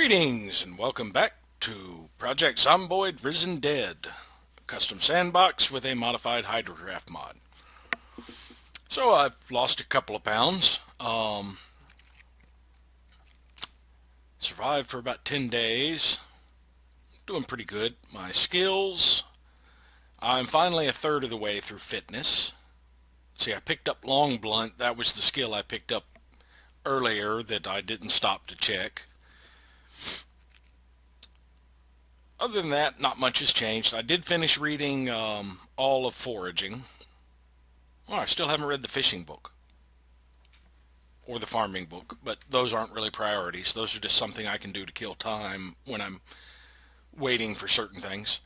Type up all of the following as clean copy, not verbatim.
Greetings and welcome back to Project Zomboid Risen Dead, a custom sandbox with a modified Hydrocraft mod. So I've lost a couple of pounds, survived for about 10 days, doing pretty good. My skills, I'm finally a third of the way through fitness. See, I picked up long blunt. That was the skill I picked up earlier that I didn't stop to check. Other than that, not much has changed. I did finish reading all of foraging. Well, I still haven't read the fishing book or the farming book, but those aren't really priorities. Those are just something I can do to kill time when I'm waiting for certain things.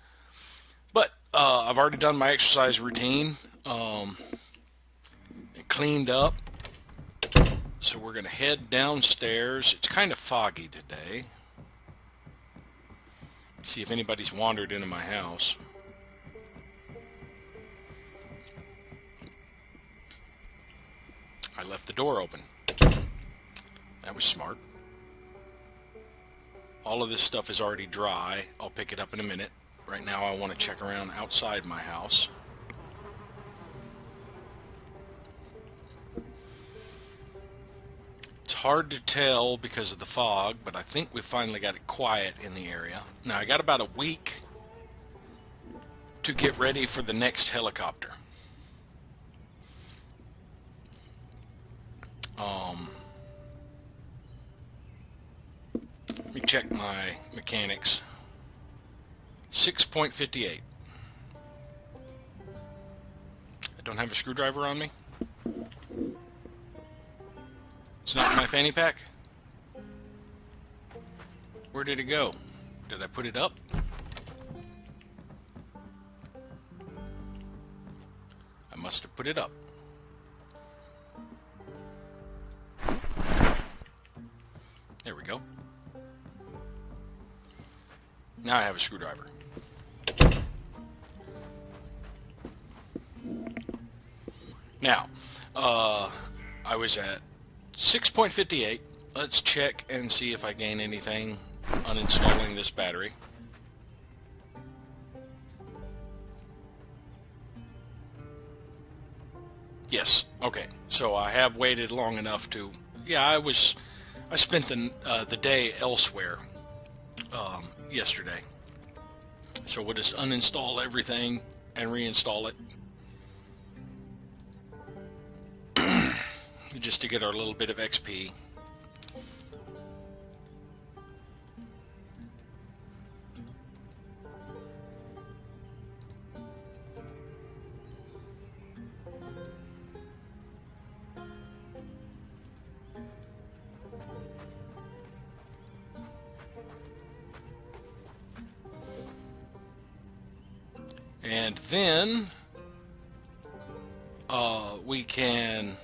But I've already done my exercise routine, cleaned up, so we're going to head downstairs. It's kind of foggy today. See if anybody's wandered into my house. I left the door open. That was smart. All of this stuff is already dry. I'll pick it up in a minute. Right now I want to check around outside my house. It's hard to tell because of the fog, but I think we finally got it quiet in the area. Now I got about a week to get ready for the next helicopter. Let me check my mechanics. 6.58. I don't have a screwdriver on me. It's not in my fanny pack. Where did it go? Did I put it up? I must have put it up. There we go. Now I have a screwdriver. Now, I was at 6.58. Let's check and see if I gain anything uninstalling this battery. Yes. Okay. So I have waited long enough to. Yeah, I spent the day elsewhere yesterday. So we'll just uninstall everything and reinstall it. Just to get our little bit of XP. And then we can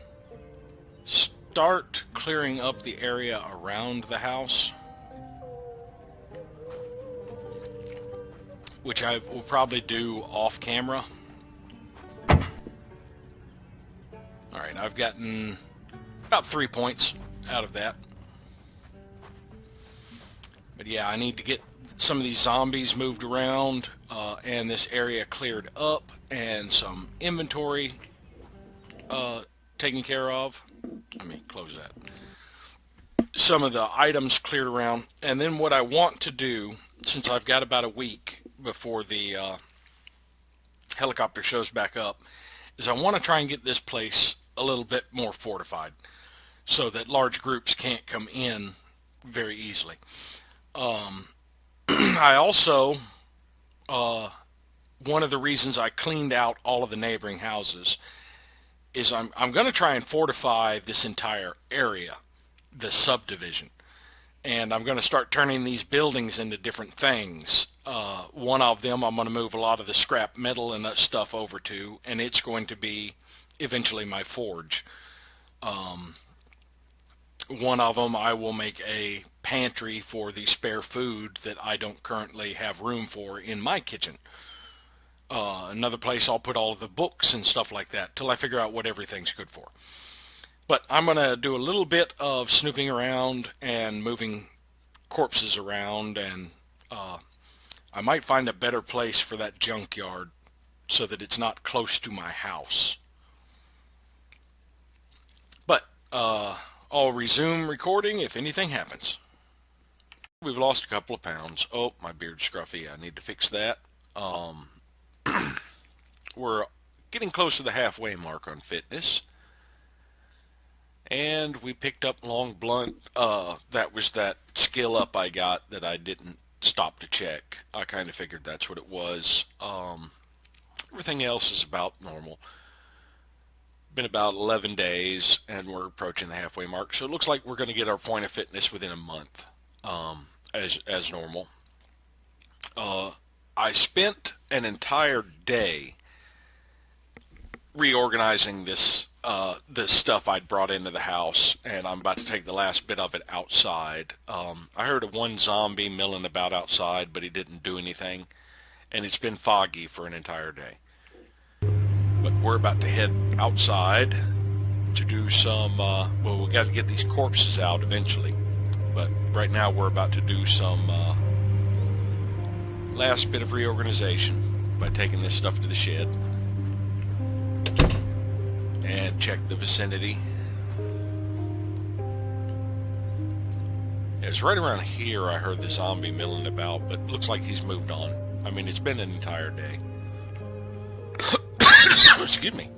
start clearing up the area around the house, which I will probably do off camera. Alright, I've gotten about 3 points out of that. But yeah, I need to get some of these zombies moved around and this area cleared up and some inventory taken care of. Let me close that. Some of the items cleared around. And then what I want to do, since I've got about a week before the helicopter shows back up, is I want to try and get this place a little bit more fortified so that large groups can't come in very easily. I also, one of the reasons I cleaned out all of the neighboring houses is I'm going to try and fortify this entire area, the subdivision. And I'm going to start turning these buildings into different things. One of them I'm going to move a lot of the scrap metal and that stuff over to, and it's going to be eventually my forge. One of them I will make a pantry for the spare food that I don't currently have room for in my kitchen. Another place I'll put all of the books and stuff like that till I figure out what everything's good for. But I'm going to do a little bit of snooping around and moving corpses around, and I might find a better place for that junkyard so that it's not close to my house. But I'll resume recording if anything happens. We've lost a couple of pounds. Oh, my beard's scruffy. I need to fix that. We're getting close to the halfway mark on fitness. And we picked up long blunt. That was that skill up I got that I didn't stop to check. I kind of figured that's what it was. Everything else is about normal. Been about 11 days, and we're approaching the halfway mark. So it looks like we're going to get our point of fitness within a month, as normal. I spent an entire day reorganizing this stuff I'd brought into the house, and I'm about to take the last bit of it outside. I heard of one zombie milling about outside, but he didn't do anything, and it's been foggy for an entire day. But we're about to head outside to do some, well, we got to get these corpses out eventually, but right now we're about to do some last bit of reorganization by taking this stuff to the shed and check the vicinity. It was right around here I heard the zombie milling about, but looks like he's moved on. I mean, it's been an entire day. Excuse me.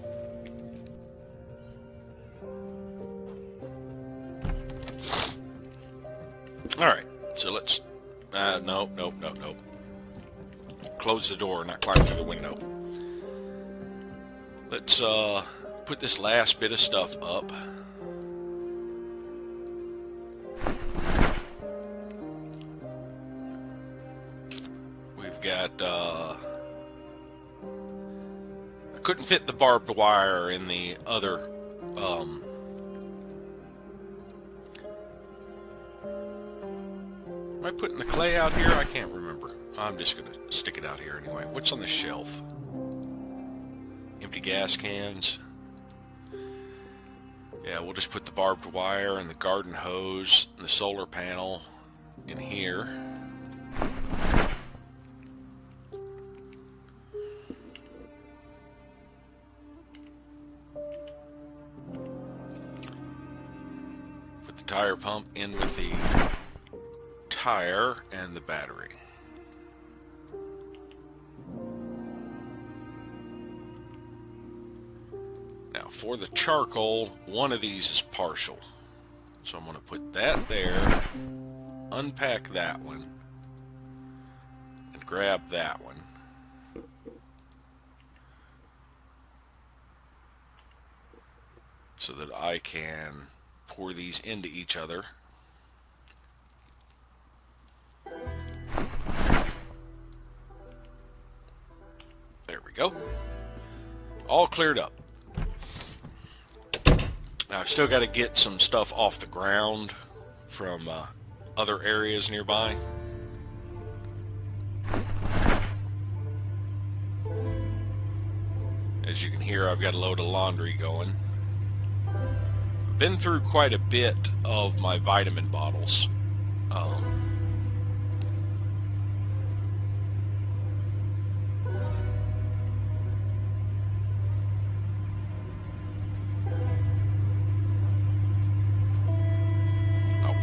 Alright, so let's... Nope. Close the door, not climb through the window. Let's, put this last bit of stuff up. We've got, I couldn't fit the barbed wire in the other, am I putting the clay out here? I can't remember. I'm just going to stick it out here anyway. What's on the shelf? Empty gas cans. Yeah, we'll just put the barbed wire and the garden hose and the solar panel in here. Put the tire pump in with the tire and the battery. Now for the charcoal, one of these is partial. So I'm going to put that there, unpack that one, and grab that one. So that I can pour these into each other. There we go. All cleared up. Now I've still got to get some stuff off the ground from other areas nearby. As you can hear, I've got a load of laundry going. Been through quite a bit of my vitamin bottles.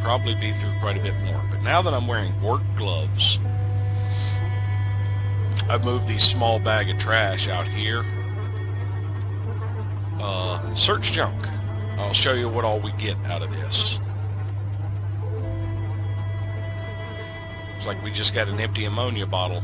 Probably be through quite a bit more, but now that I'm wearing work gloves, I've moved these small bag of trash out here. Search junk. I'll show you what all we get out of this. It's like we just got an empty ammonia bottle.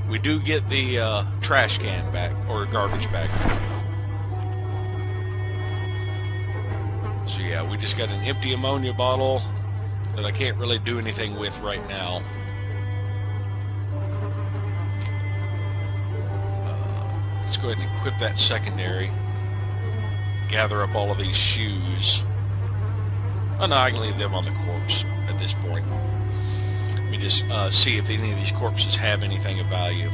We do get the trash can back, or garbage bag. So yeah, we just got an empty ammonia bottle that I can't really do anything with right now. Let's go ahead and equip that secondary. Gather up all of these shoes. Oh no, I can leave them on the corpse at this point. Let me just see if any of these corpses have anything of value.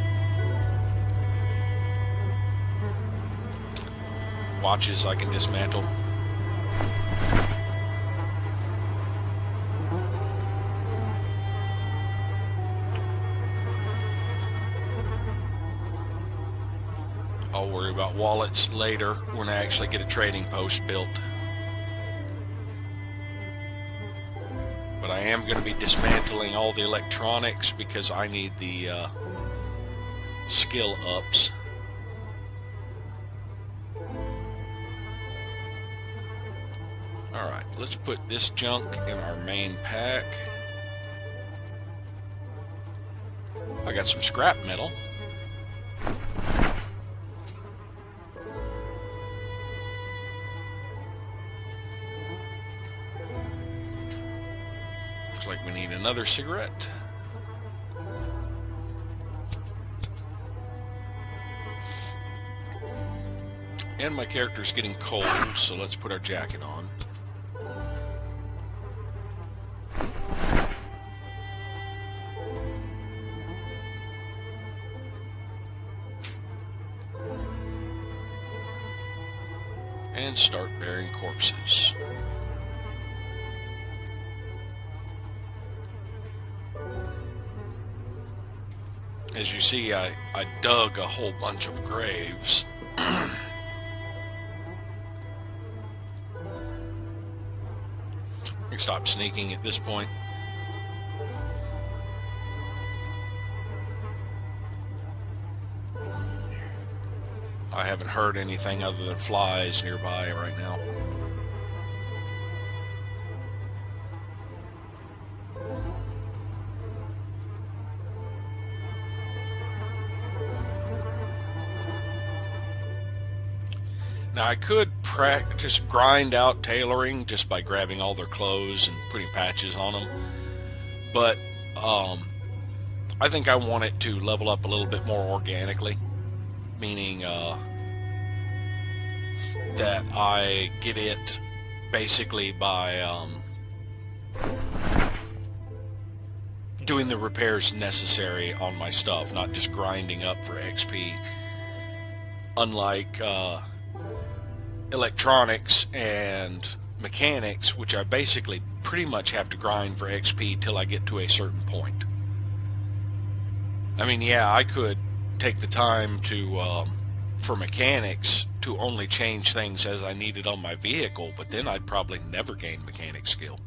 watches I can dismantle. I'll worry about wallets later when I actually get a trading post built. But I am going to be dismantling all the electronics because I need the skill ups. Alright, let's put this junk in our main pack. I got some scrap metal. Looks like we need another cigarette. And my character's getting cold, so let's put our jacket on. And start burying corpses. As you see, I dug a whole bunch of graves. I can stop sneaking at this point. I haven't heard anything other than flies nearby right now. Now I could practice grind out tailoring just by grabbing all their clothes and putting patches on them, but I think I want it to level up a little bit more organically, meaning that I get it basically by doing the repairs necessary on my stuff, not just grinding up for XP. Unlike electronics and mechanics, which I basically pretty much have to grind for XP till I get to a certain point. I mean, yeah, I could take the time to for mechanics to only change things as I needed on my vehicle, but then I'd probably never gain mechanic skill.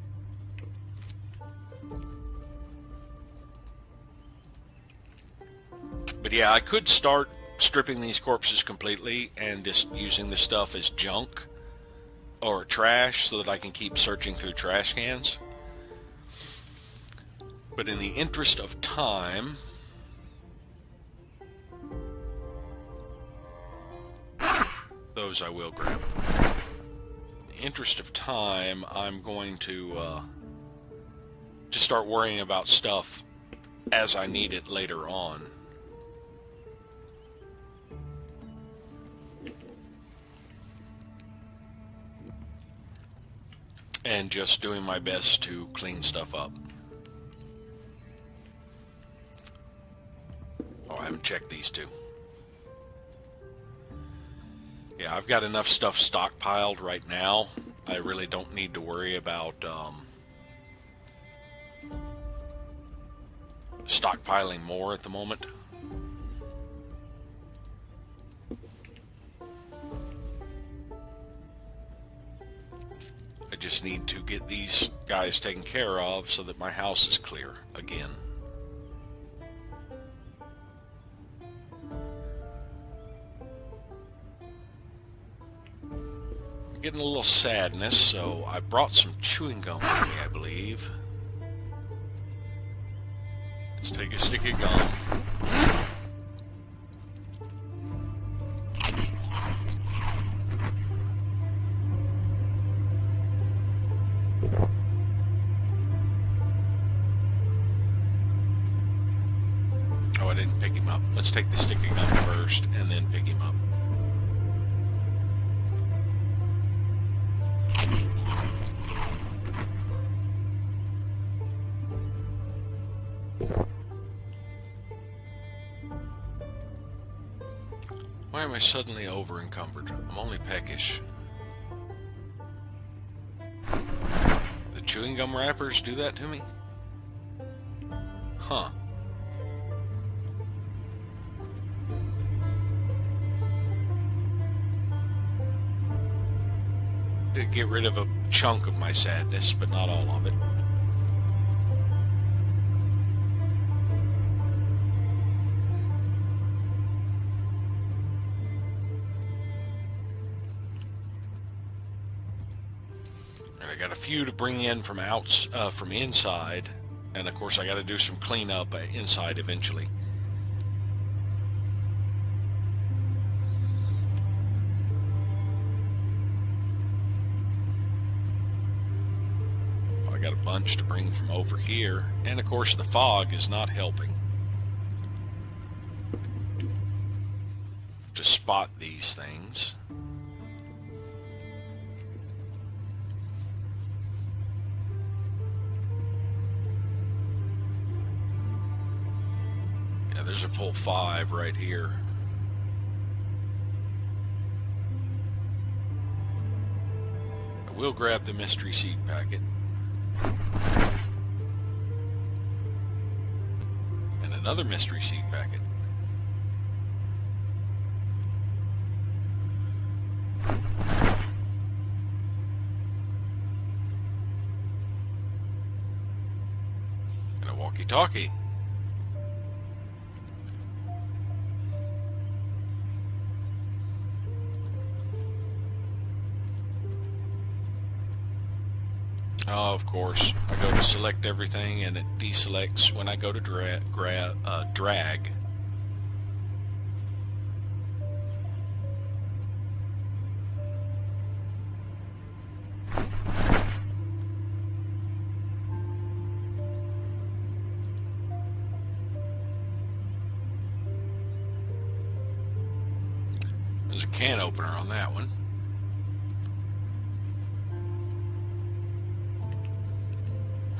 But yeah, I could start stripping these corpses completely and just using the stuff as junk or trash so that I can keep searching through trash cans. But in the interest of time, those I will grab. In the interest of time, I'm going to just start worrying about stuff as I need it later on. And just doing my best to clean stuff up. Oh, I haven't checked these two. Yeah, I've got enough stuff stockpiled right now. I really don't need to worry about stockpiling more at the moment. I just need to get these guys taken care of so that my house is clear again. I'm getting a little sadness, so I brought some chewing gum with me, I believe. Let's take a stick of gum. Oh, I didn't pick him up. Let's take the stick of gum first and then pick him up. Why am I suddenly over encumbered? I'm only peckish. The chewing gum wrappers do that to me? Huh. Did get rid of a chunk of my sadness, but not all of it. And I got a few to bring in from from inside, and of course I got to do some cleanup inside eventually. I got a bunch to bring from over here, and of course the fog is not helping to spot these things. Yeah, there's a full 5 right here. I will grab the mystery seed packet. And another mystery seed packet. And a walkie-talkie. Oh, of course. I go to select everything and it deselects when I go to drag. There's a can opener on that one.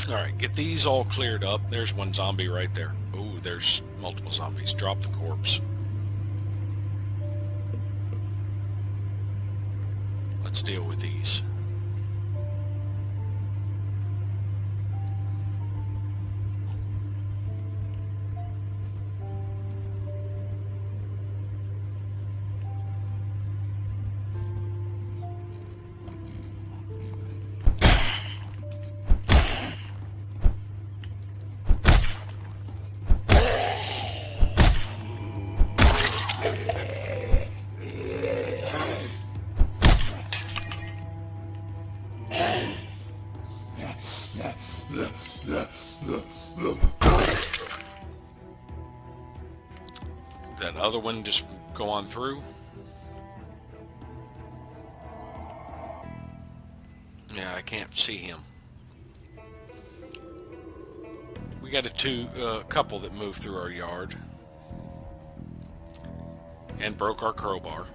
Alright, get these all cleared up. There's one zombie right there. Ooh, there's multiple zombies. Drop the corpse. Let's deal with these. That other one just go on through. Yeah, I can't see him. We got a couple that moved through our yard and broke our crowbar.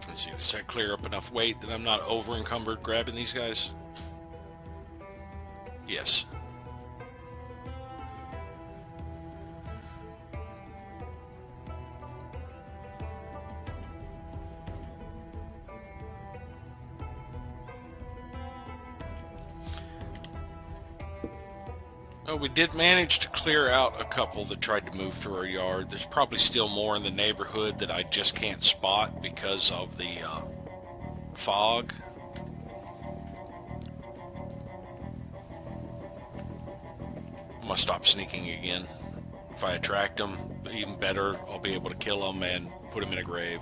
Let's see, does that clear up enough weight that I'm not over encumbered grabbing these guys? Yes. Oh, we did manage to clear out a couple that tried to move through our yard. There's probably still more in the neighborhood that I just can't spot because of the fog. I'm gonna stop sneaking again. If I attract them, even better, I'll be able to kill them and put them in a grave.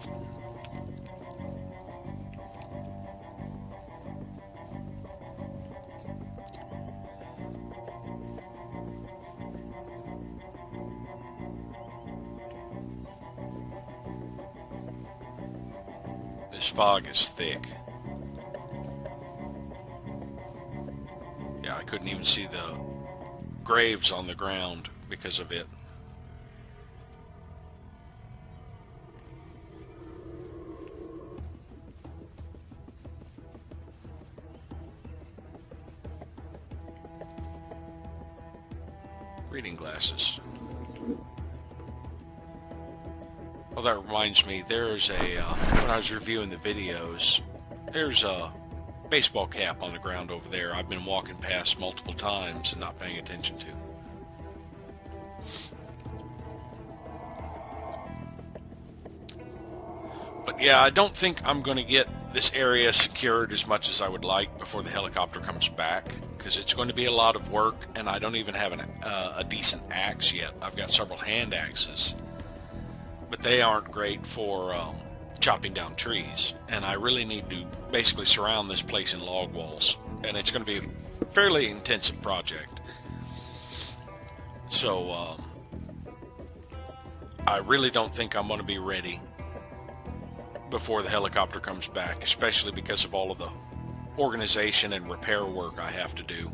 This fog is thick. Yeah, I couldn't even see the graves on the ground because of it. Reading glasses. Well, that reminds me, there's a, when I was reviewing the videos, there's a baseball cap on the ground over there I've been walking past multiple times and not paying attention to. But yeah, I don't think I'm going to get this area secured as much as I would like before the helicopter comes back, because it's going to be a lot of work, and I don't even have a decent axe yet. I've got several hand axes, but they aren't great for chopping down trees, and I really need to basically surround this place in log walls, and it's going to be a fairly intensive project. So I really don't think I'm going to be ready before the helicopter comes back, especially because of all of the organization and repair work I have to do.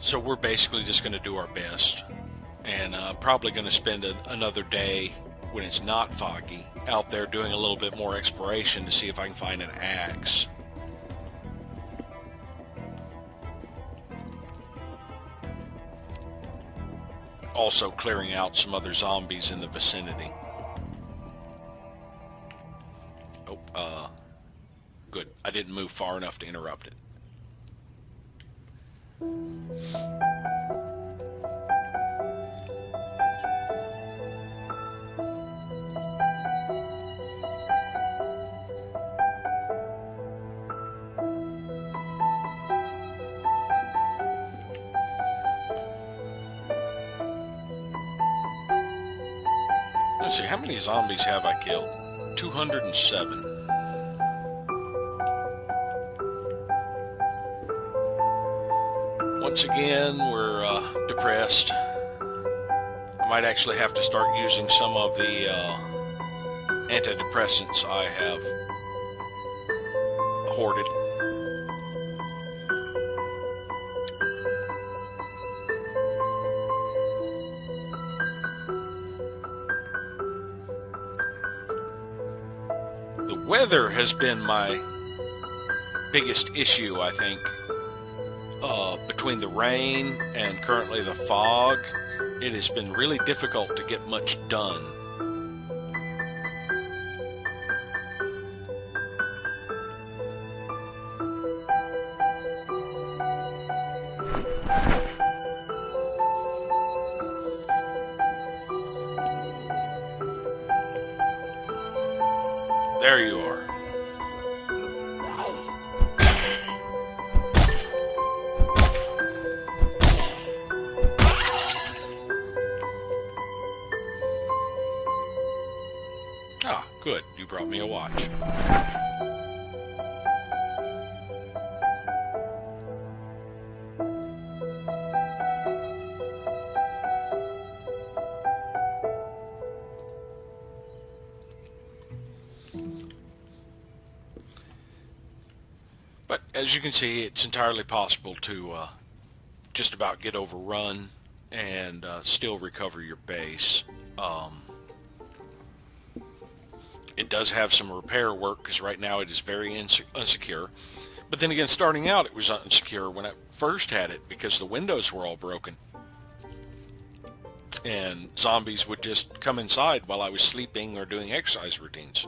So we're basically just going to do our best, and probably going to spend another day when it's not foggy out there doing a little bit more exploration to see if I can find an axe. Also clearing out some other zombies in the vicinity. Oh, good. I didn't move far enough to interrupt it. Let's see, how many zombies have I killed? 207. Once again, we're depressed. I might actually have to start using some of the antidepressants I have hoarded. The weather has been my biggest issue, I think. Between the rain and currently the fog, it has been really difficult to get much done. There you are. Ah, good. You brought me a watch. But as you can see, it's entirely possible to just about get overrun and still recover your base. It does have some repair work because right now it is very unsecure. But then again, starting out it was unsecure when I first had it because the windows were all broken. And zombies would just come inside while I was sleeping or doing exercise routines.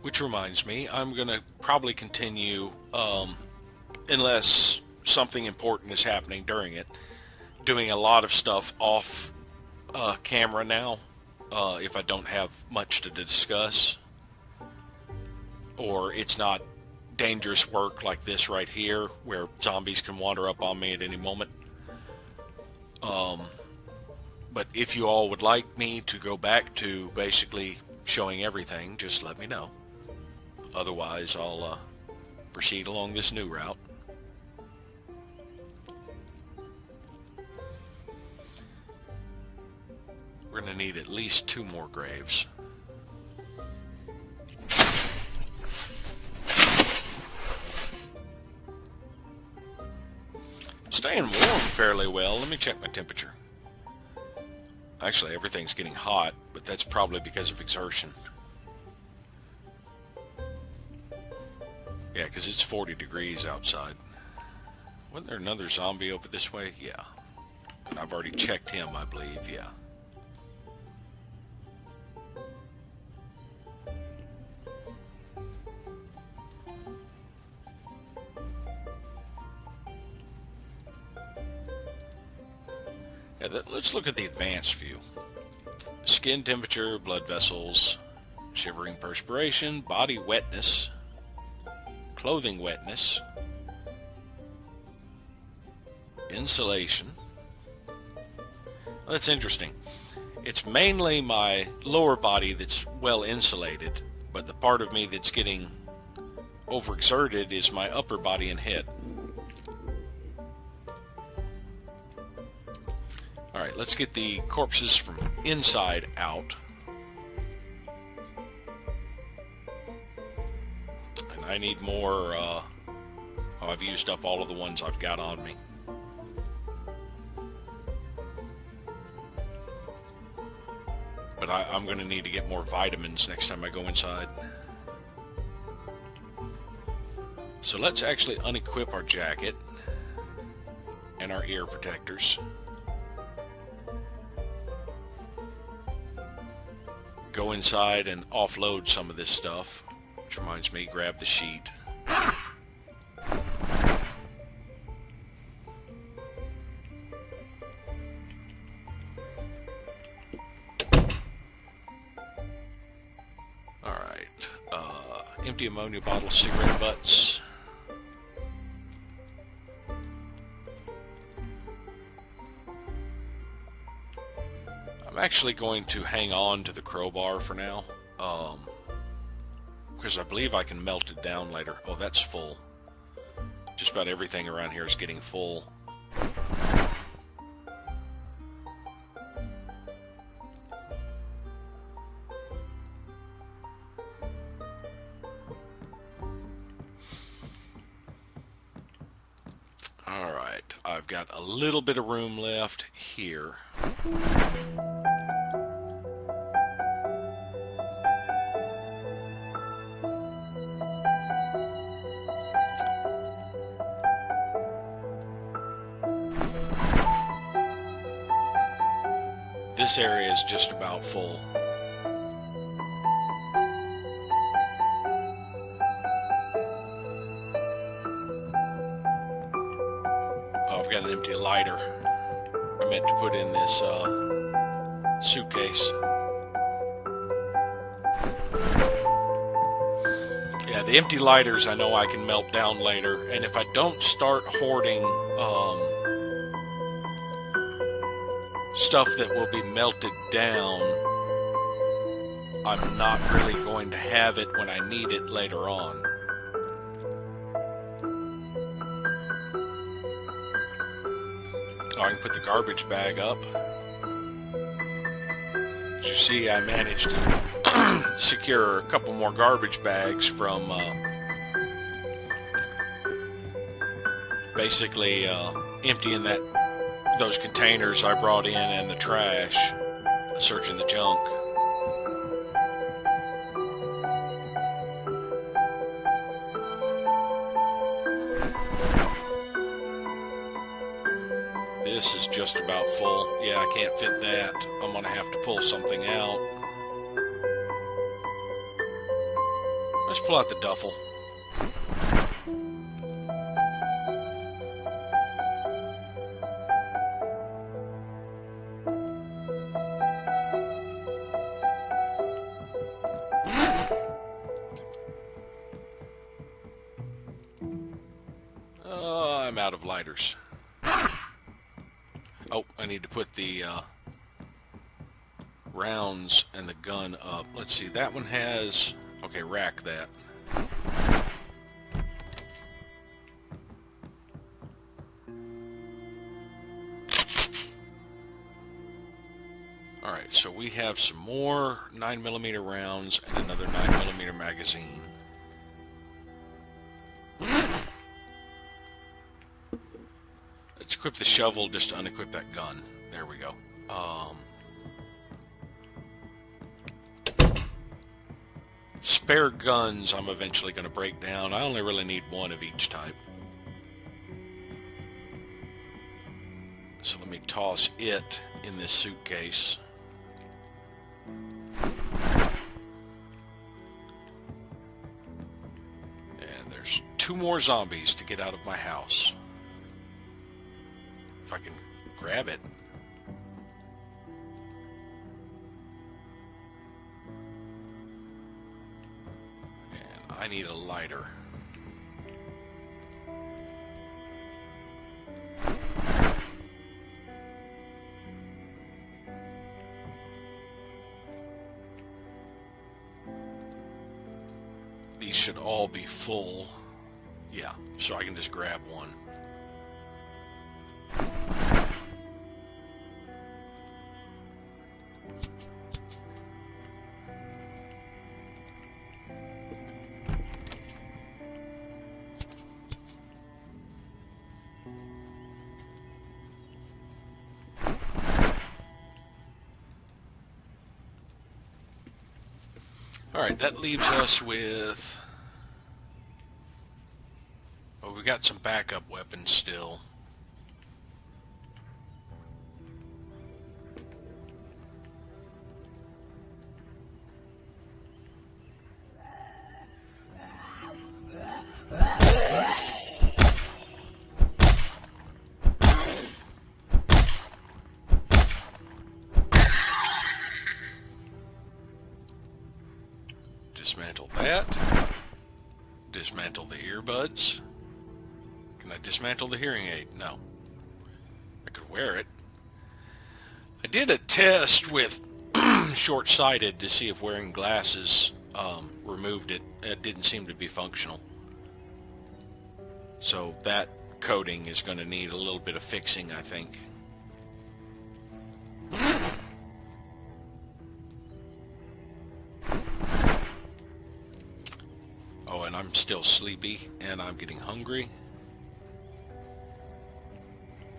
Which reminds me, I'm going to probably continue, unless something important is happening during it, doing a lot of stuff off camera now, if I don't have much to discuss, or it's not dangerous work like this right here where zombies can wander up on me at any moment. But if you all would like me to go back to basically showing everything, just let me know. Otherwise I'll proceed along this new route. We're going to need at least 2 more graves. Staying warm fairly well. Let me check my temperature. Actually, everything's getting hot, but that's probably because of exertion. Yeah, because it's 40 degrees outside. Wasn't there another zombie over this way? Yeah. And I've already checked him, I believe. Yeah. Let's look at the advanced view. Skin temperature, blood vessels, shivering perspiration, body wetness, clothing wetness, insulation. Well, that's interesting. It's mainly my lower body that's well insulated, but the part of me that's getting overexerted is my upper body and head. Alright, let's get the corpses from inside out. And I need more, I've used up all of the ones I've got on me. But I'm going to need to get more vitamins next time I go inside. So let's actually unequip our jacket and our ear protectors. Go inside and offload some of this stuff, which reminds me, grab the sheet. Alright, empty ammonia bottle, cigarette butts. I'm actually going to hang on to the crowbar for now, because I believe I can melt it down later. Oh, that's full. Just about everything around here is getting full. Alright, I've got a little bit of room left here. This area is just about full. Oh, I've got an empty lighter. I meant to put in this suitcase. Yeah, the empty lighters I know I can melt down later, and if I don't start hoarding stuff that will be melted down, I'm not really going to have it when I need it later on. Oh, I can put the garbage bag up. As you see, I managed to secure a couple more garbage bags from basically emptying those containers I brought in and the trash, searching the junk. This is just about full. Yeah, I can't fit that. I'm gonna have to pull something out. Let's pull out the duffel. I'm out of lighters. Oh, I need to put the rounds and the gun up. Let's see, that one has... Okay, rack that. Alright, so we have some more 9mm rounds and another 9mm magazine. Let's equip the shovel just to unequip that gun. There we go. Spare guns I'm eventually going to break down. I only really need one of each type. So let me toss it in this suitcase. And there's 2 more zombies to get out of my house. If I can grab it. And I need a lighter. These should all be full. Yeah, so I can just grab one. Alright, that leaves us with... oh, we got some backup weapons still. Dismantle that. Dismantle the earbuds. Can I dismantle the hearing aid? No. I could wear it. I did a test with short-sighted to see if wearing glasses removed it. It didn't seem to be functional. So that coating is going to need a little bit of fixing, I think. Oh, and I'm still sleepy, and I'm getting hungry.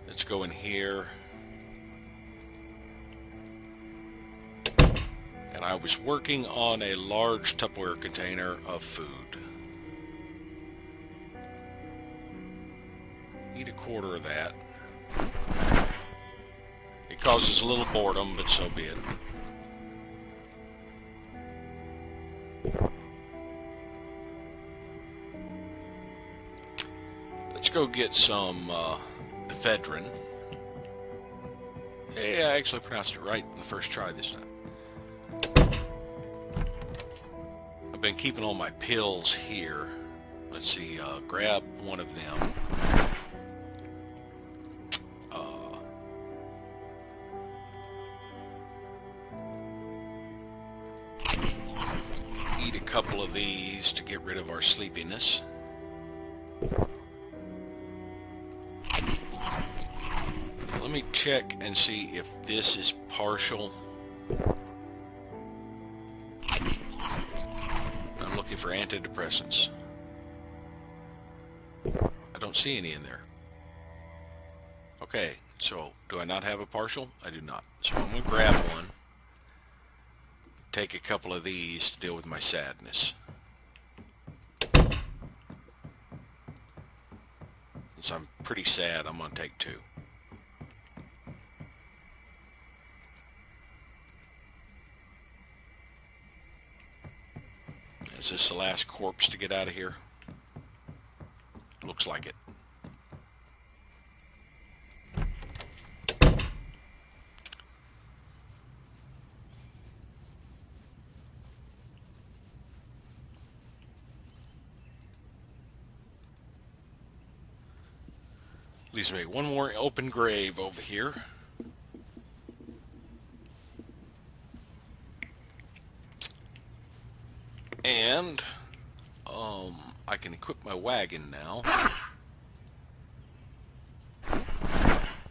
Let's go in here. And I was working on a large Tupperware container of food. Eat a quarter of that. It causes a little boredom, but so be it. Let's go get some ephedrine. Hey, I actually pronounced it right in the first try this time. I've been keeping all my pills here. Let's see, grab one of them. Eat a couple of these to get rid of our sleepiness. Let me check and see if this is partial. I'm looking for antidepressants. I don't see any in there. Okay, so do I not have a partial? I do not. So I'm going to grab one. Take a couple of these to deal with my sadness. Since I'm pretty sad, I'm going to take 2. Is this the last corpse to get out of here? Looks like it. Leaves me one more open grave over here. And I can equip my wagon now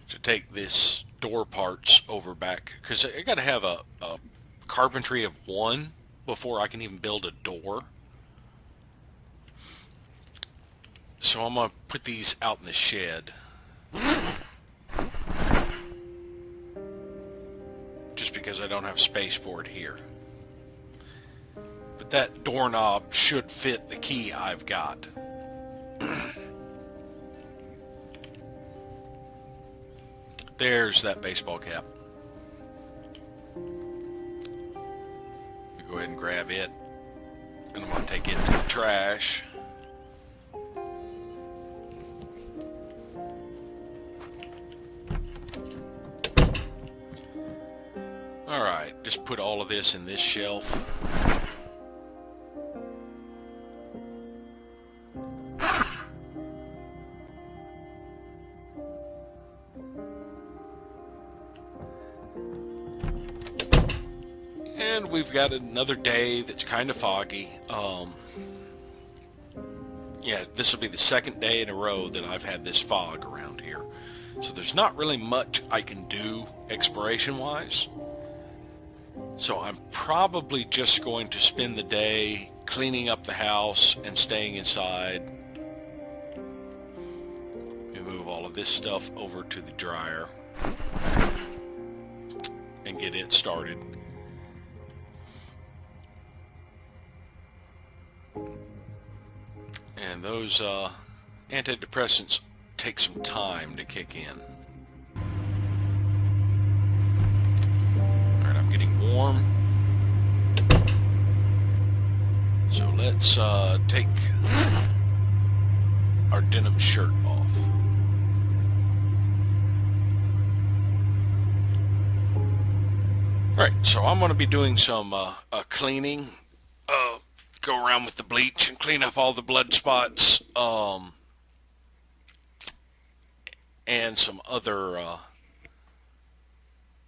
to take this door parts over back, because I got to have a carpentry of 1 before I can even build a door. So I'm going to put these out in the shed. Just because I don't have space for it here. But that doorknob should fit the key I've got. There's that baseball cap. Go ahead and grab it. And I'm going to take it to the trash. Alright, just put all of this in this shelf. And we've got another day that's kind of foggy. Yeah, this will be the second day in a row that I've had this fog around here. So there's not really much I can do exploration-wise. So I'm probably just going to spend the day cleaning up the house and staying inside. We move all of this stuff over to the dryer and get it started. And those antidepressants take some time to kick in. Alright, I'm getting warm. So let's take our denim shirt off. Alright, so I'm going to be doing some cleaning. Go around with the bleach and clean up all the blood spots, and some other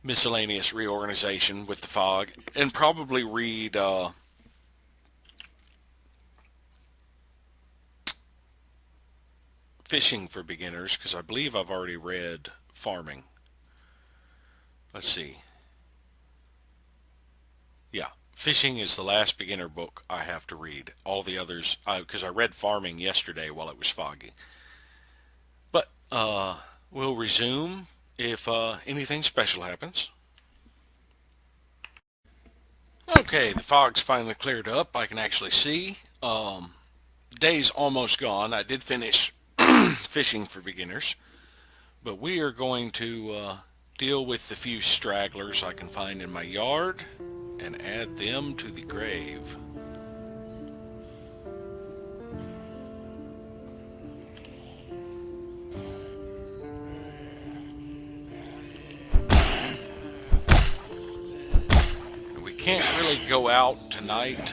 miscellaneous reorganization with the fog, and probably read Fishing for Beginners, because I believe I've already read Farming. Let's see. Yeah. Fishing is the last beginner book I have to read. All the others, because I read Farming yesterday while it was foggy. But we'll resume if anything special happens. Okay, the fog's finally cleared up. I can actually see. The day's almost gone. I did finish Fishing for Beginners. But we are going to deal with the few stragglers I can find in my yard and add them to the grave. We can't really go out tonight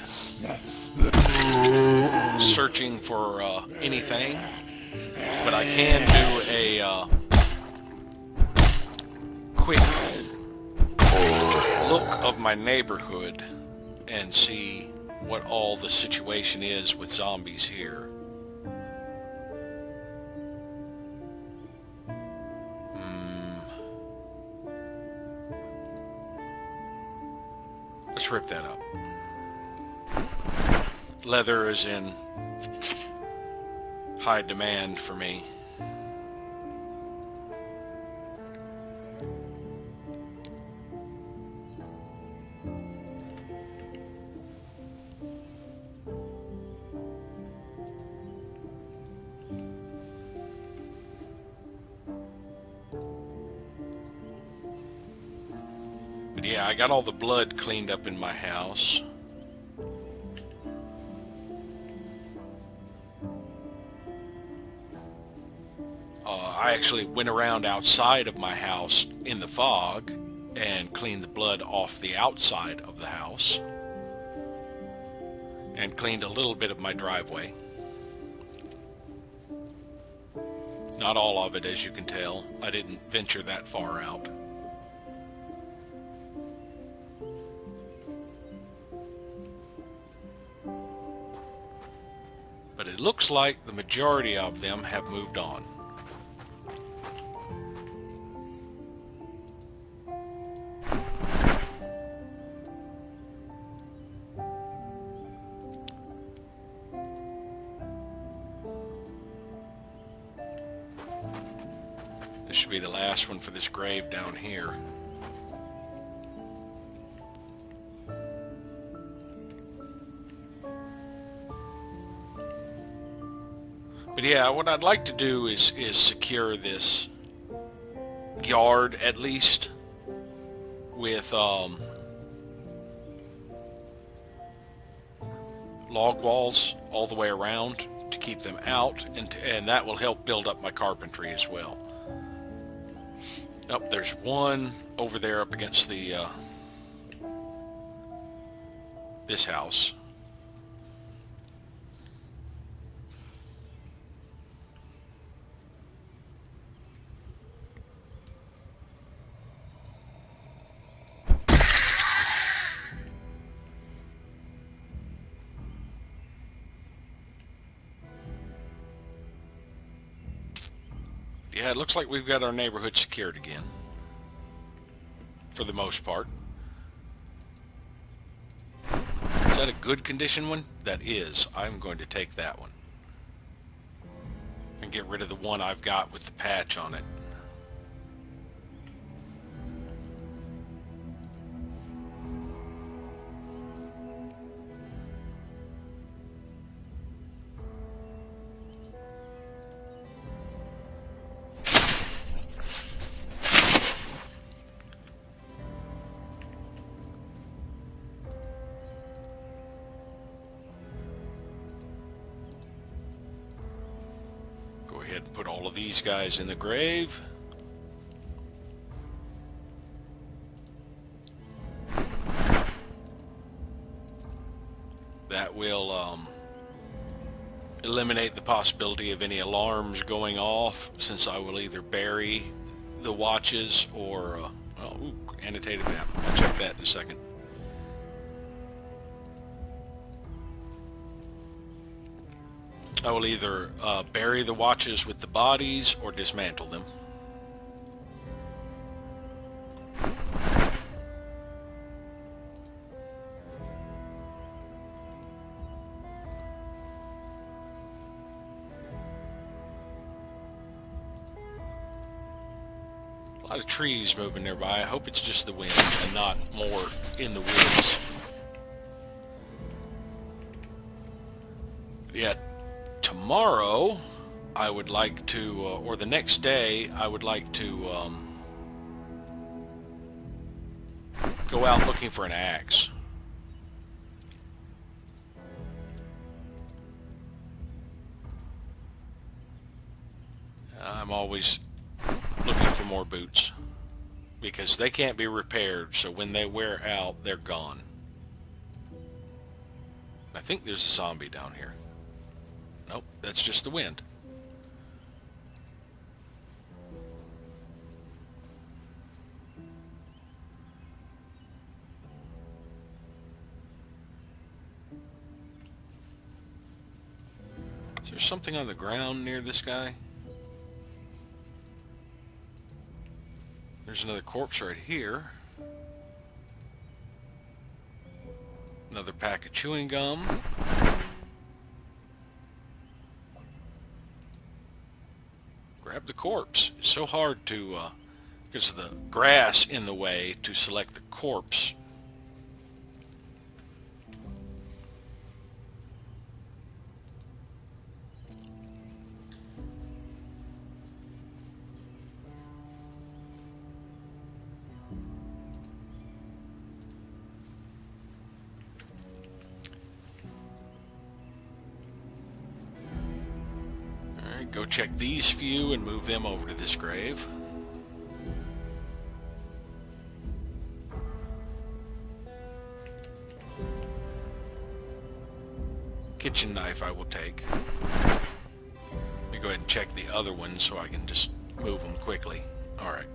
searching for anything, but I can do a quick look of my neighborhood and see what all the situation is with zombies here. Let's rip that up. Leather is in high demand for me. But yeah, I got all the blood cleaned up in my house. I actually went around outside of my house in the fog and cleaned the blood off the outside of the house. And cleaned a little bit of my driveway. Not all of it, as you can tell. I didn't venture that far out. But it looks like the majority of them have moved on. This should be the last one for this grave down here. But yeah, what I'd like to do is secure this yard at least with log walls all the way around to keep them out, and that will help build up my carpentry as well. Oh, there's one over there up against the this house. Yeah, it looks like we've got our neighborhood secured again. For the most part. Is that a good condition one? That is. I'm going to take that one. And get rid of the one I've got with the patch on it. And put all of these guys in the grave. That will eliminate the possibility of any alarms going off, since I will either bury the watches or annotated map. I'll check that in a second. I will either bury the watches with the bodies or dismantle them. A lot of trees moving nearby. I hope it's just the wind and not more in the woods. Yeah. Tomorrow, I would like to, or the next day, I would like to go out looking for an axe. I'm always looking for more boots because they can't be repaired, so when they wear out, they're gone. I think there's a zombie down here. Nope, that's just the wind. Is there something on the ground near this guy? There's another corpse right here. Another pack of chewing gum. Grab the corpse. It's so hard to, because of the grass in the way, to select the corpse. Go check these few and move them over to this grave. Kitchen knife I will take. Let me go ahead and check the other ones so I can just move them quickly. Alright.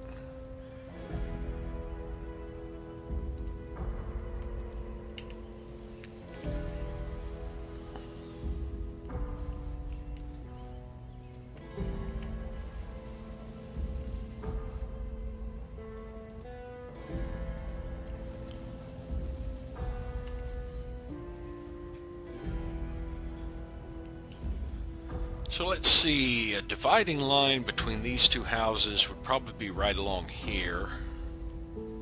So let's see, a dividing line between these two houses would probably be right along here.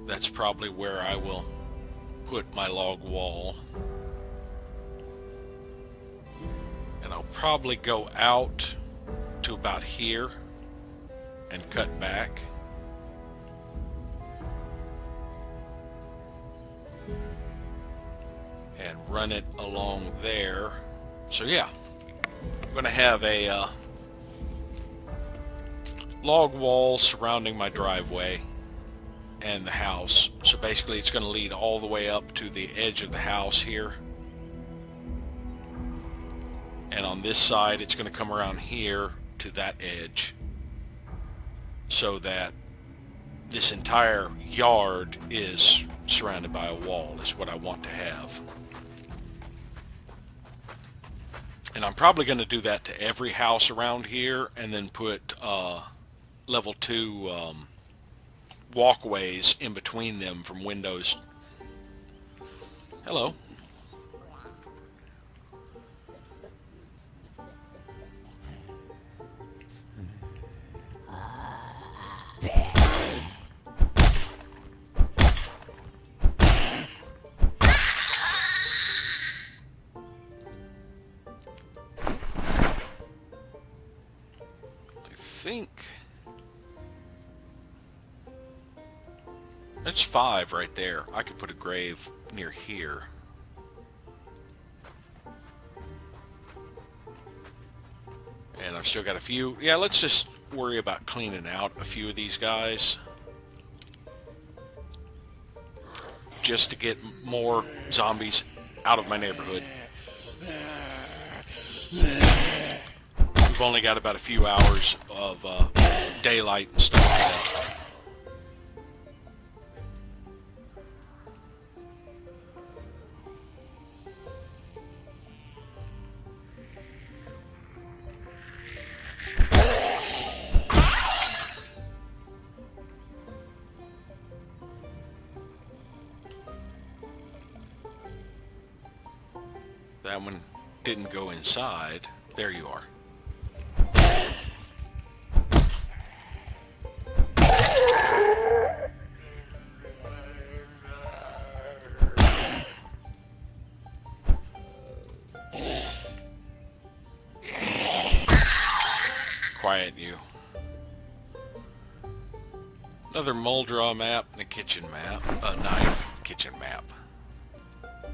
That's probably where I will put my log wall. And I'll probably go out to about here and cut back. And run it along there. So yeah, I'm going to have a log wall surrounding my driveway and the house. So basically it's going to lead all the way up to the edge of the house here. And on this side it's going to come around here to that edge, so that this entire yard is surrounded by a wall is what I want to have. And I'm probably going to do that to every house around here, and then put level 2 walkways in between them from windows. Hello. I think that's 5 right there. I could put a grave near here. And I've still got a few. Yeah, let's just worry about cleaning out a few of these guys, just to get more zombies out of my neighborhood. We've only got about a few hours of daylight and stuff left. That one didn't go inside. There you are. Quiet you. Another Muldra map and a kitchen map. A knife. Kitchen map.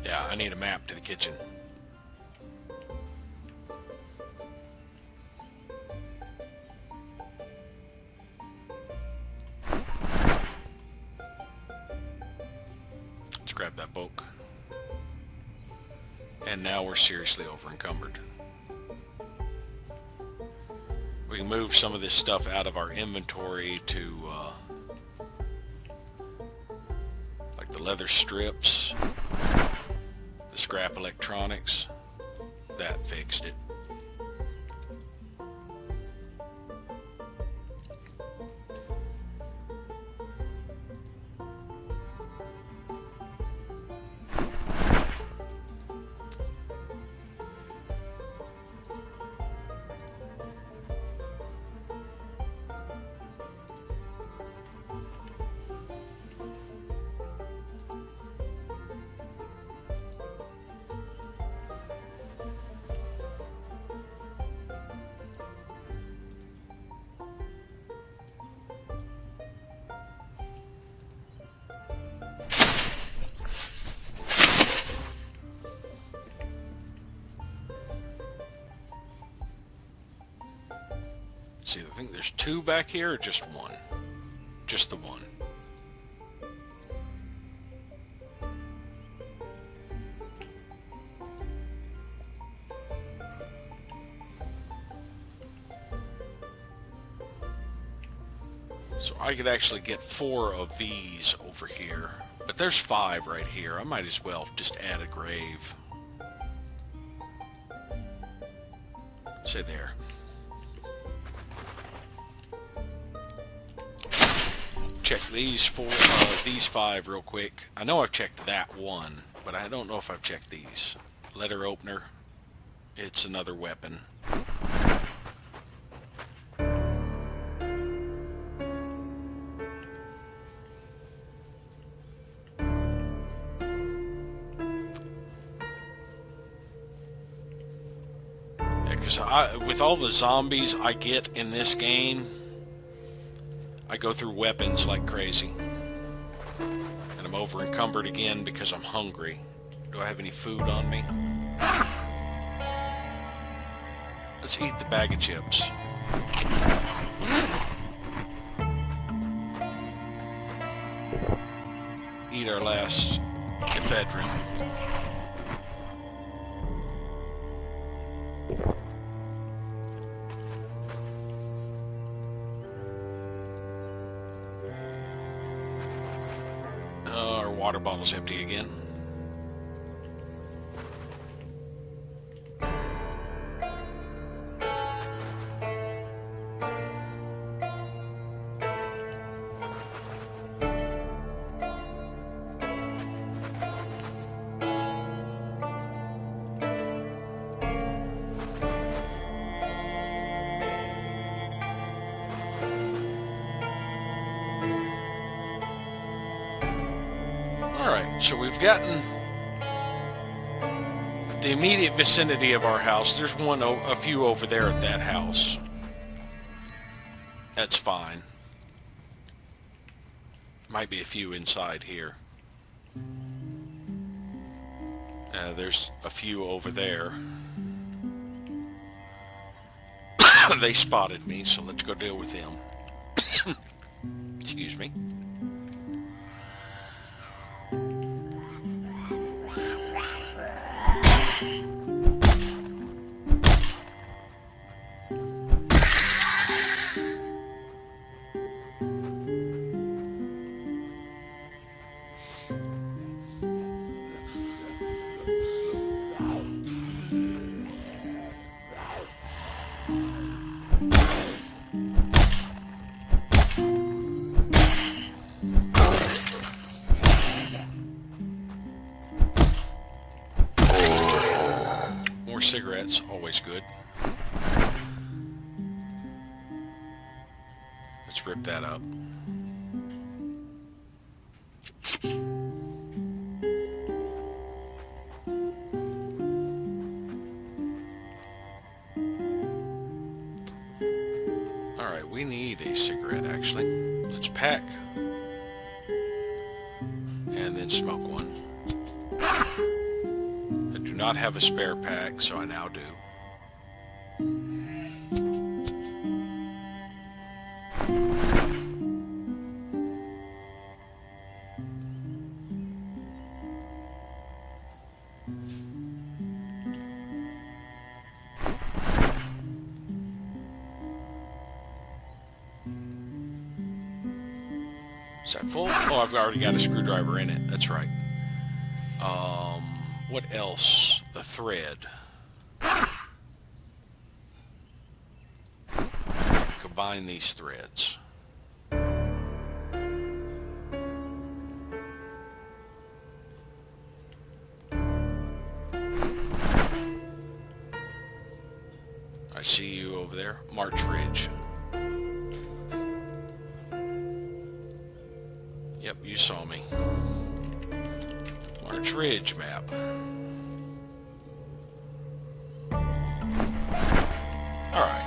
Yeah, I need a map to the kitchen. Let's grab that book. And now we're seriously over encumbered. We can move some of this stuff out of our inventory to like the leather strips, the scrap electronics. That fixed it. See, I think there's 2 back here, or just 1? Just the 1. So I could actually get 4 of these over here. But there's 5 right here. I might as well just add a grave. Say there. Check these 5 real quick. I know I've checked that one, but I don't know if I've checked these. Letter opener. It's another weapon. Because with all the zombies I get in this game, I go through weapons like crazy. And I'm over encumbered again because I'm hungry. Do I have any food on me? Let's eat the bag of chips. Eat our last ephedrine. Our water bottle's empty again. Alright, so we've gotten the immediate vicinity of our house. There's a few over there at that house. That's fine. Might be a few inside here. There's a few over there. They spotted me, so let's go deal with them. Excuse me. Cigarettes, always good. Let's rip that up. Alright, we need a cigarette actually. Let's pack and then smoke one. Not have a spare pack, so I now do. Is that full? Oh, I've already got a screwdriver in it. That's right. What else? The thread. Combine these threads. I see you over there. March Ridge. Yep, you saw me. March Ridge map. Alright.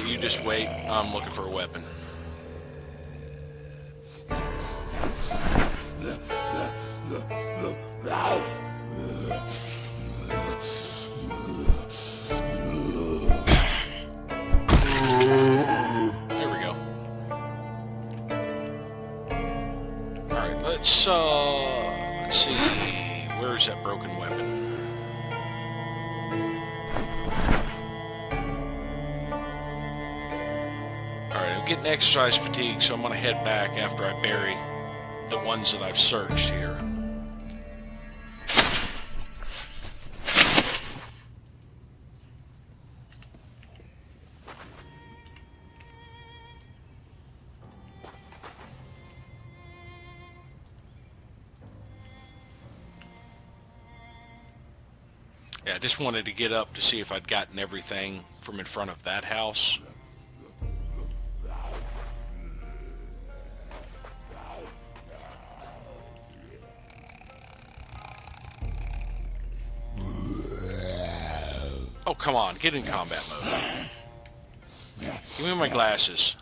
You just wait. I'm looking for a weapon. There we go. Alright, let's see. Where's that broken weapon? I'm getting exercise fatigue, so I'm going to head back after I bury the ones that I've searched here. Yeah, I just wanted to get up to see if I'd gotten everything from in front of that house. Oh, come on, get in combat mode. Give me my glasses.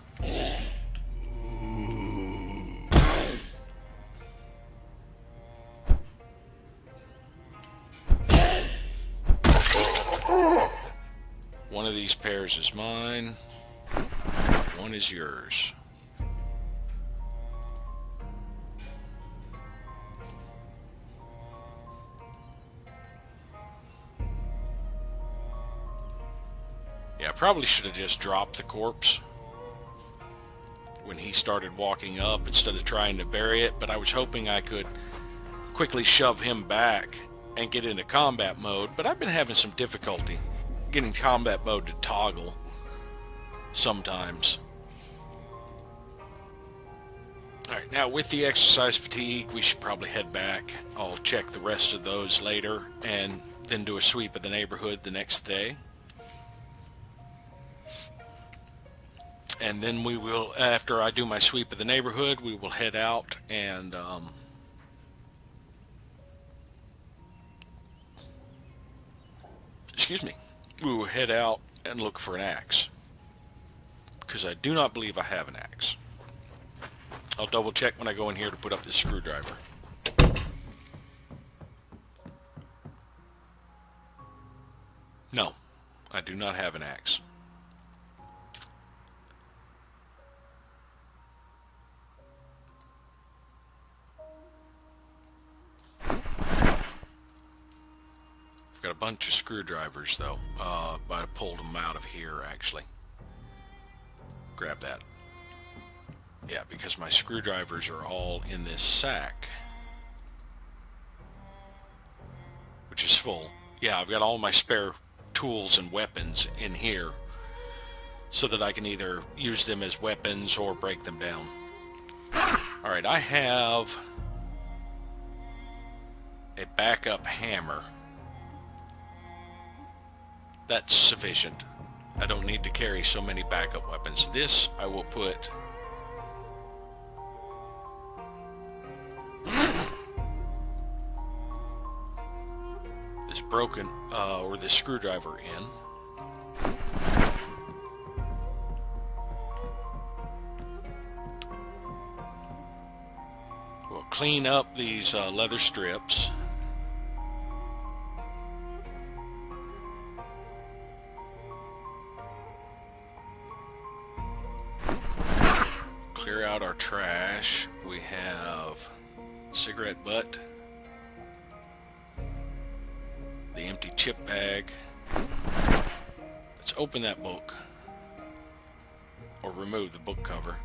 One of these pairs is mine. One is yours. Yeah, I probably should have just dropped the corpse when he started walking up instead of trying to bury it, but I was hoping I could quickly shove him back and get into combat mode, but I've been having some difficulty getting combat mode to toggle sometimes. Alright, now with the exercise fatigue, we should probably head back. I'll check the rest of those later and then do a sweep of the neighborhood the next day. And then we will, after I do my sweep of the neighborhood, we will head out and we will head out and look for an axe, because I do not believe I have an axe. I'll double check when I go in here to put up this screwdriver. No, I do not have an axe. Got a bunch of screwdrivers though, but I pulled them out of here actually. Grab that. Yeah, because my screwdrivers are all in this sack, which is full. Yeah, I've got all my spare tools and weapons in here so that I can either use them as weapons or break them down. Alright, I have a backup hammer. That's sufficient. I don't need to carry so many backup weapons. This I will put this broken or this screwdriver in. We'll clean up these leather strips. Clear out our trash. We have cigarette butt, the empty chip bag. Let's open that book, or remove the book cover.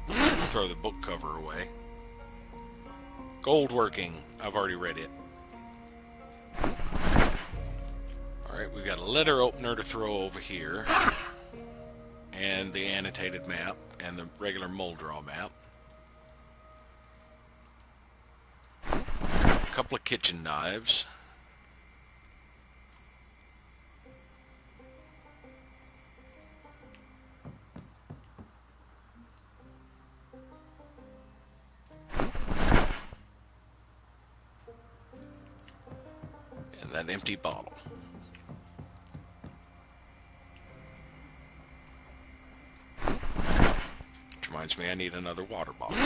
Throw the book cover away. Gold working. I've already read it. Alright, we've got a letter opener to throw over here, and the annotated map and the regular mold draw map. A couple of kitchen knives. And that empty bottle. Which reminds me, I need another water bottle.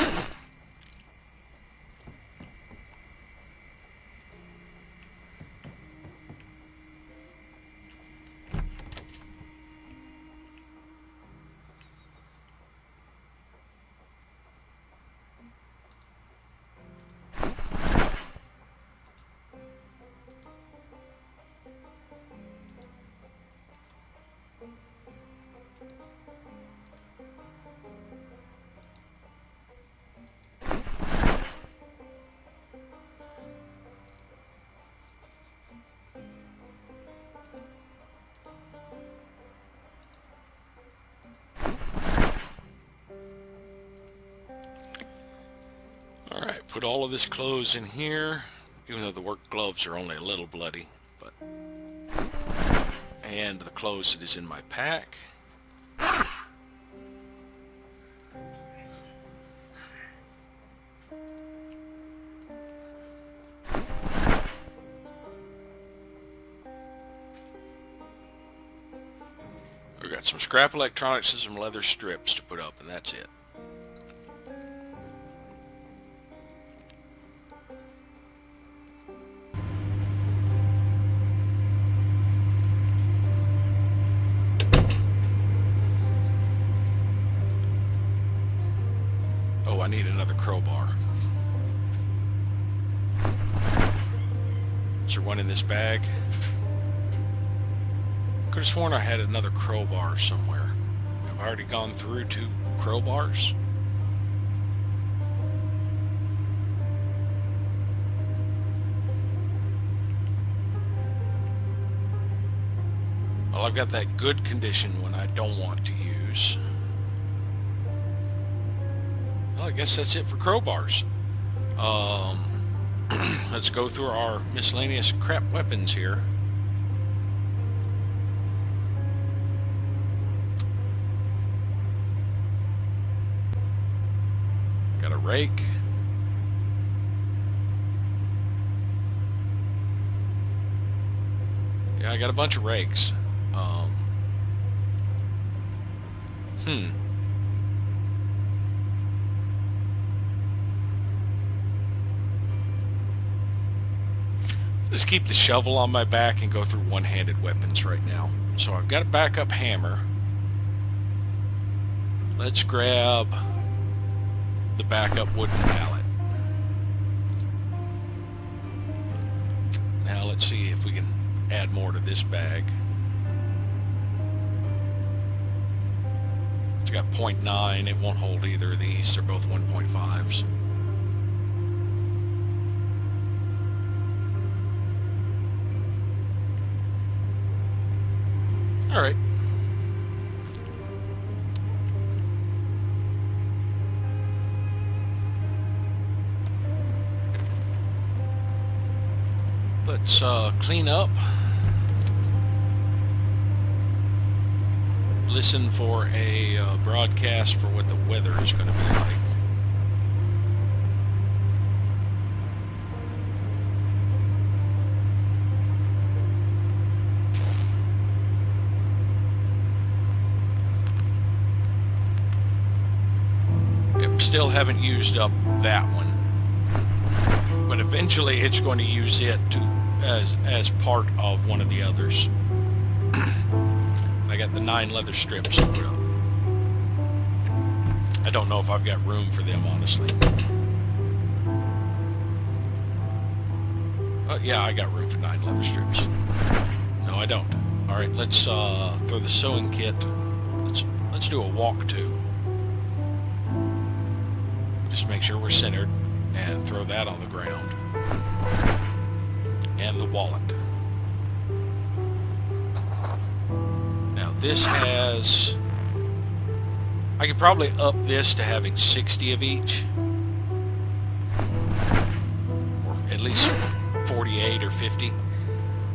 Alright, put all of this clothes in here, even though the work gloves are only a little bloody, but and the clothes that is in my pack. I've got some scrap electronics and some leather strips to put up, and that's it. Oh, I need another crowbar. Is there one in this bag? Could have sworn I had another crowbar somewhere. Have I already gone through 2 crowbars? Well, I've got that good condition when I don't want to use. Well, I guess that's it for crowbars. Let's go through our miscellaneous crap weapons here. Got a rake. Yeah, I got a bunch of rakes. Just keep the shovel on my back and go through one-handed weapons right now. So I've got a backup hammer. Let's grab the backup wooden mallet. Now let's see if we can add more to this bag. It's got 0.9. It won't hold either of these. They're both 1.5s. All right. Let's clean up. Listen for a broadcast for what the weather is going to be like. Still haven't used up that one, but eventually it's going to use it as part of one of the others. I got the 9 leather strips to put up. I don't know if I've got room for them, honestly. Yeah, I got room for 9 leather strips. No, I don't. All right, let's throw the sewing kit. Let's do a walk to. Just make sure we're centered and throw that on the ground. And the wallet. Now this has... I could probably up this to having 60 of each. Or at least 48 or 50.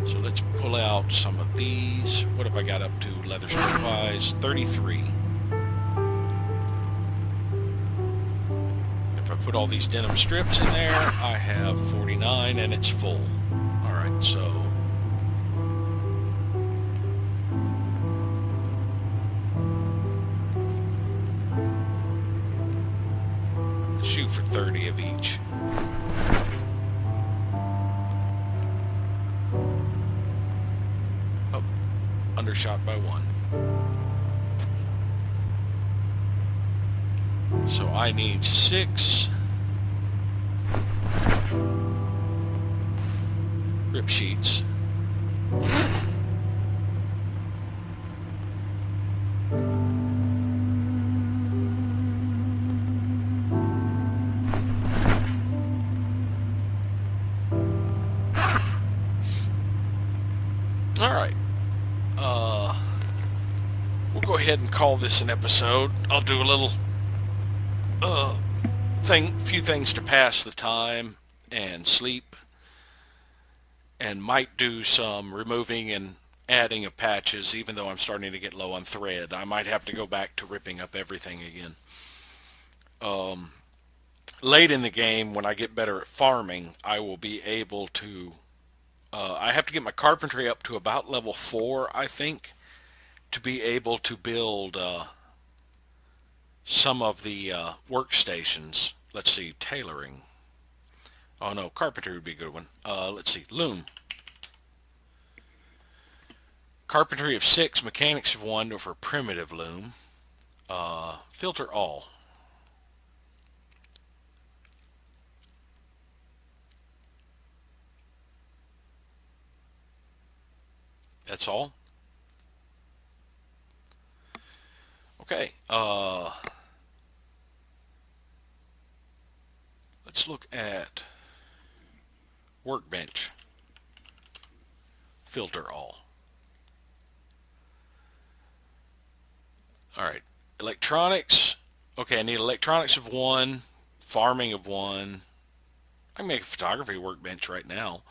So let's pull out some of these. What have I got up to leather strip wise? 33. Put all these denim strips in there. I have 49 and it's full. Alright, so shoot for 30 of each. Oh, undershot by 1. So I need 6 rip sheets. All right. We'll go ahead and call this an episode. I'll do a little few things to pass the time and sleep, and might do some removing and adding of patches, even though I'm starting to get low on thread. I might have to go back to ripping up everything again. Late in the game, when I get better at farming, I will be able to... I have to get my carpentry up to about level 4, I think, to be able to build some of the workstations. Let's see, tailoring. Oh no, carpentry would be a good one. Let's see, loom. Carpentry of 6, mechanics of 1 for primitive loom. Filter all. That's all. Okay. Let's look at workbench. Filter all. All right. Electronics. Okay, I need electronics of 1, farming of 1. I can make a photography workbench right now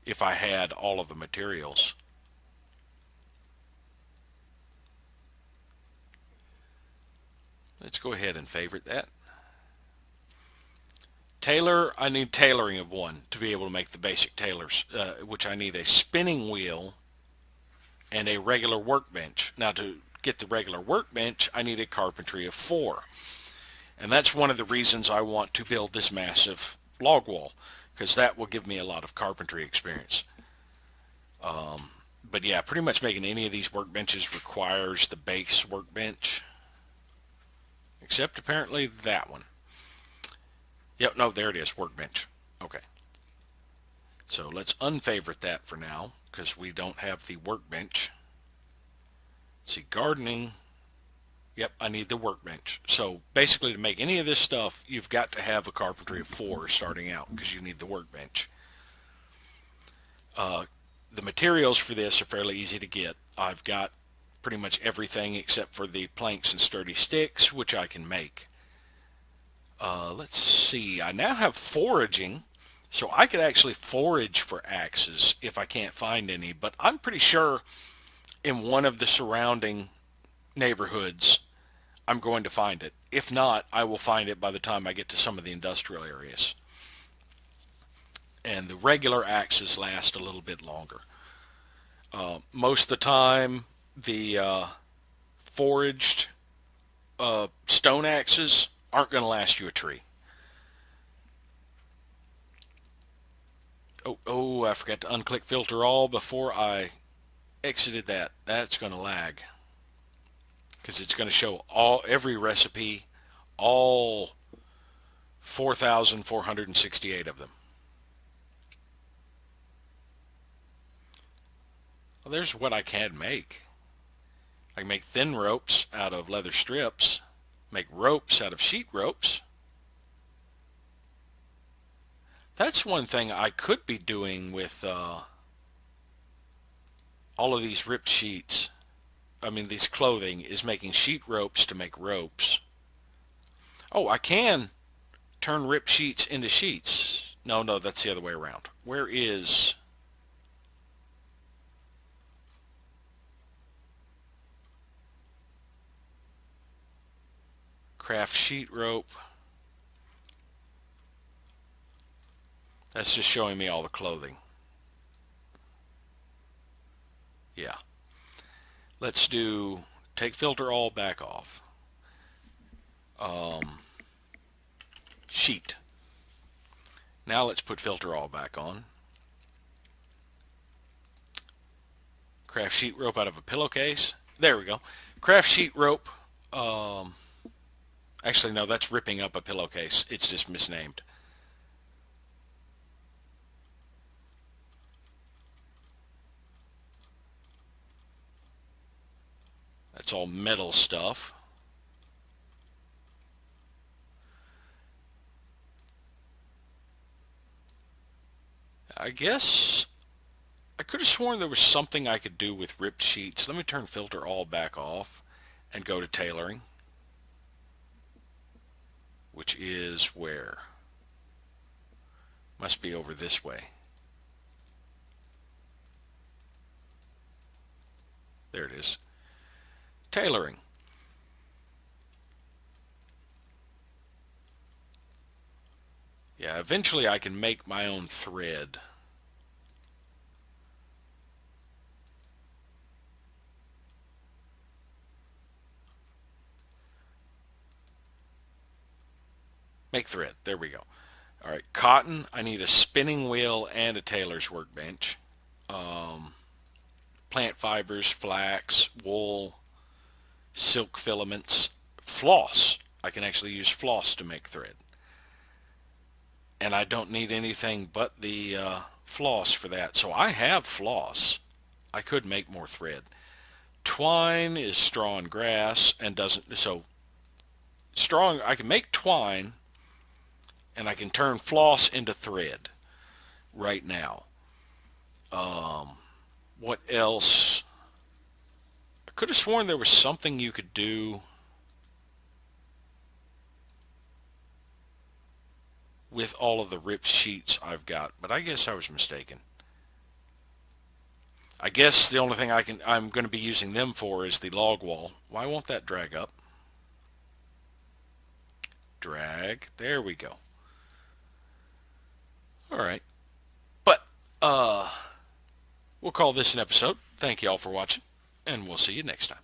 if I had all of the materials. Let's go ahead and favorite that. Tailor, I need tailoring of 1 to be able to make the basic tailors, which I need a spinning wheel and a regular workbench. Now to get the regular workbench, I need a carpentry of 4. And that's one of the reasons I want to build this massive log wall, because that will give me a lot of carpentry experience. But yeah, pretty much making any of these workbenches requires the base workbench, except apparently that one. Yep, no, there it is, workbench. Okay. So let's unfavorite that for now, because we don't have the workbench. Let's see, gardening. Yep, I need the workbench. So basically to make any of this stuff, you've got to have a carpentry of 4 starting out, because you need the workbench. The materials for this are fairly easy to get. I've got pretty much everything except for the planks and sturdy sticks, which I can make. Let's see, I now have foraging, so I could actually forage for axes if I can't find any, but I'm pretty sure in one of the surrounding neighborhoods I'm going to find it. If not, I will find it by the time I get to some of the industrial areas. And the regular axes last a little bit longer. Most of the time, the foraged stone axes aren't going to last you a tree. Oh, I forgot to unclick filter all before I exited that. That's going to lag, because it's going to show every recipe, all 4,468 of them. Well, there's what I can make. I can make thin ropes out of leather strips, make ropes out of sheet ropes. That's one thing I could be doing with all of these ripped sheets. I mean, these clothing is making sheet ropes to make ropes. Oh, I can turn ripped sheets into sheets. No, that's the other way around. Where is... craft sheet rope? That's just showing me all the clothing. Yeah. Let's do, take filter all back off. Sheet. Now let's put filter all back on. Craft sheet rope out of a pillowcase. There we go. Craft sheet rope. Actually, no, that's ripping up a pillowcase. It's just misnamed. That's all metal stuff. I guess I could have sworn there was something I could do with ripped sheets. Let me turn filter all back off and go to tailoring, which is where? Must be over this way. There it is. Tailoring. Yeah, eventually I can make my own thread. Make thread. There we go. All right, cotton. I need a spinning wheel and a tailor's workbench. Um, Plant fibers, flax, wool, silk filaments, floss. I can actually use floss to make thread. And I don't need anything but the floss for that. So I have floss. I could make more thread. Twine is straw and grass and doesn't, so strong, I can make twine and I can turn floss into thread right now. What else? I could have sworn there was something you could do with all of the ripped sheets I've got, but I guess I was mistaken. I guess the only thing I'm going to be using them for is the log wall. Why won't that drag up? Drag. There we go. All right. But we'll call this an episode. Thank you all for watching, and we'll see you next time.